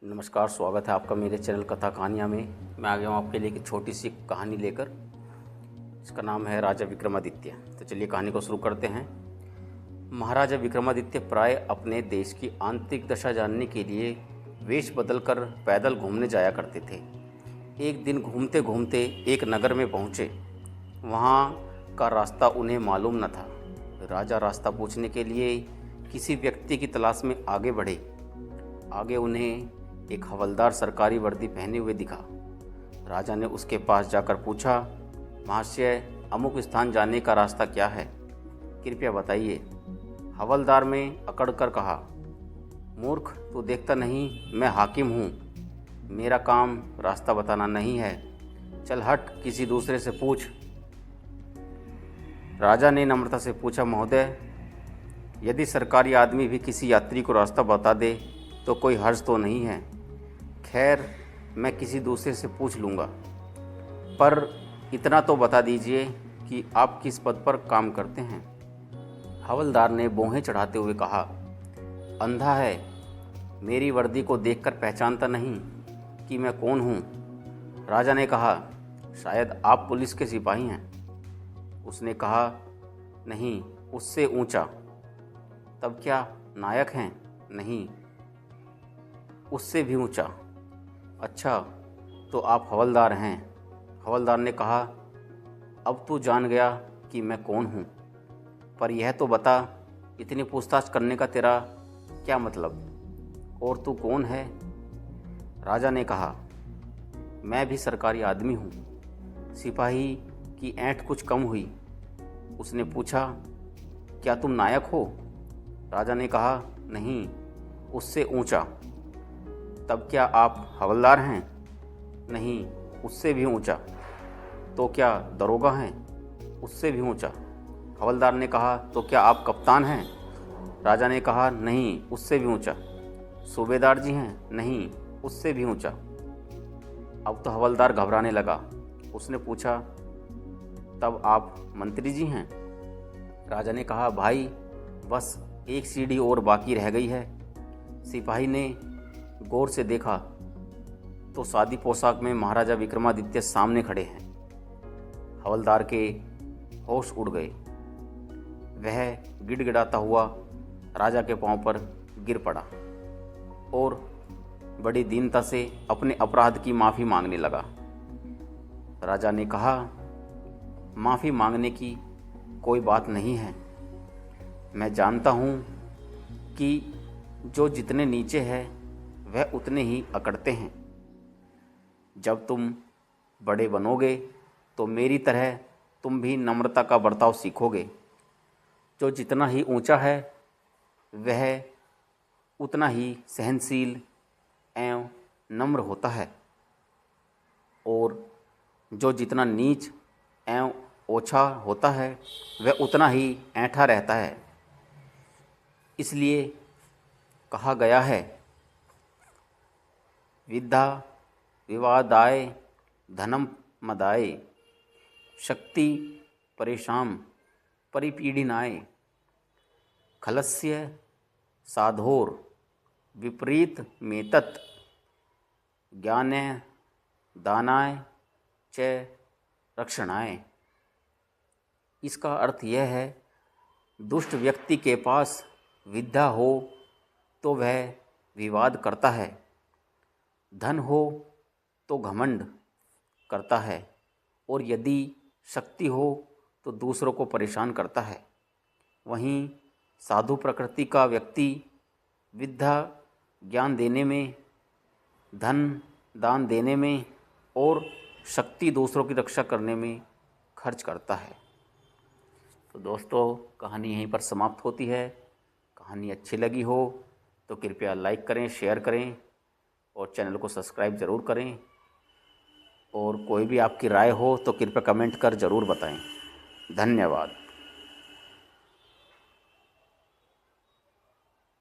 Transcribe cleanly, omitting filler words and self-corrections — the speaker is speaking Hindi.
नमस्कार, स्वागत है आपका मेरे चैनल कथा कहानियाँ में। मैं आ गया हूँ आपके लिए एक छोटी सी कहानी लेकर। इसका नाम है राजा विक्रमादित्य। तो चलिए कहानी को शुरू करते हैं। महाराजा विक्रमादित्य प्राय अपने देश की आंतरिक दशा जानने के लिए वेश बदलकर पैदल घूमने जाया करते थे। एक दिन घूमते घूमते एक नगर में पहुँचे। वहाँ का रास्ता उन्हें मालूम न था। राजा रास्ता पूछने के लिए किसी व्यक्ति की तलाश में आगे बढ़े। आगे उन्हें एक हवलदार सरकारी वर्दी पहने हुए दिखा। राजा ने उसके पास जाकर पूछा, महाशय, अमुक स्थान जाने का रास्ता क्या है, कृपया बताइए। हवलदार में अकड़ कर कहा, मूर्ख, तू देखता नहीं मैं हाकिम हूँ, मेरा काम रास्ता बताना नहीं है, चल हट, किसी दूसरे से पूछ। राजा ने नम्रता से पूछा, महोदय, यदि सरकारी आदमी भी किसी यात्री को रास्ता बता दे तो कोई हर्ज तो नहीं है। खैर, मैं किसी दूसरे से पूछ लूँगा, पर इतना तो बता दीजिए कि आप किस पद पर काम करते हैं। हवलदार ने भौहें चढ़ाते हुए कहा, अंधा है, मेरी वर्दी को देखकर पहचानता नहीं कि मैं कौन हूँ। राजा ने कहा, शायद आप पुलिस के सिपाही हैं। उसने कहा, नहीं, उससे ऊंचा। तब क्या नायक हैं? नहीं, उससे भी ऊंचा। अच्छा, तो आप हवलदार हैं। हवलदार ने कहा, अब तू जान गया कि मैं कौन हूँ, पर यह तो बता, इतनी पूछताछ करने का तेरा क्या मतलब, और तू कौन है? राजा ने कहा, मैं भी सरकारी आदमी हूँ। सिपाही की ऐंठ कुछ कम हुई। उसने पूछा, क्या तुम नायक हो? राजा ने कहा, नहीं, उससे ऊंचा। तब क्या आप हवलदार हैं? नहीं, उससे भी ऊंचा। तो क्या दरोगा हैं? उससे भी ऊंचा। हवलदार ने कहा, तो क्या आप कप्तान हैं? राजा ने कहा, नहीं, उससे भी ऊंचा। सूबेदार जी हैं? नहीं, उससे भी ऊंचा। अब तो हवलदार घबराने लगा। उसने पूछा, तब आप मंत्री जी हैं? राजा ने कहा, भाई, बस एक सीढ़ी और बाकी रह गई है। सिपाही ने गौर से देखा तो सादी पोशाक में महाराजा विक्रमादित्य सामने खड़े हैं। हवलदार के होश उड़ गए। वह गिड़गिड़ाता हुआ राजा के पांव पर गिर पड़ा और बड़ी दीनता से अपने अपराध की माफ़ी मांगने लगा। राजा ने कहा, माफ़ी मांगने की कोई बात नहीं है। मैं जानता हूँ कि जो जितने नीचे है वह उतने ही अकड़ते हैं। जब तुम बड़े बनोगे तो मेरी तरह तुम भी नम्रता का बर्ताव सीखोगे। जो जितना ही ऊंचा है वह उतना ही सहनशील एवं नम्र होता है, और जो जितना नीच एवं ओछा होता है वह उतना ही ऐंठा रहता है। इसलिए कहा गया है, विद्या विवादाय धनम मदाय, शक्ति परेशान परिपीडनाय, खलस्य साधोर विपरीत मेतत्, ज्ञाने दानाय च रक्षणाय। इसका अर्थ यह है, दुष्ट व्यक्ति के पास विद्या हो तो वह विवाद करता है, धन हो तो घमंड करता है, और यदि शक्ति हो तो दूसरों को परेशान करता है। वहीं साधु प्रकृति का व्यक्ति विद्या ज्ञान देने में, धन दान देने में और शक्ति दूसरों की रक्षा करने में खर्च करता है। तो दोस्तों, कहानी यहीं पर समाप्त होती है। कहानी अच्छी लगी हो तो कृपया लाइक करें, शेयर करें और चैनल को सब्सक्राइब ज़रूर करें। और कोई भी आपकी राय हो तो कृपया कमेंट कर ज़रूर बताएं। धन्यवाद।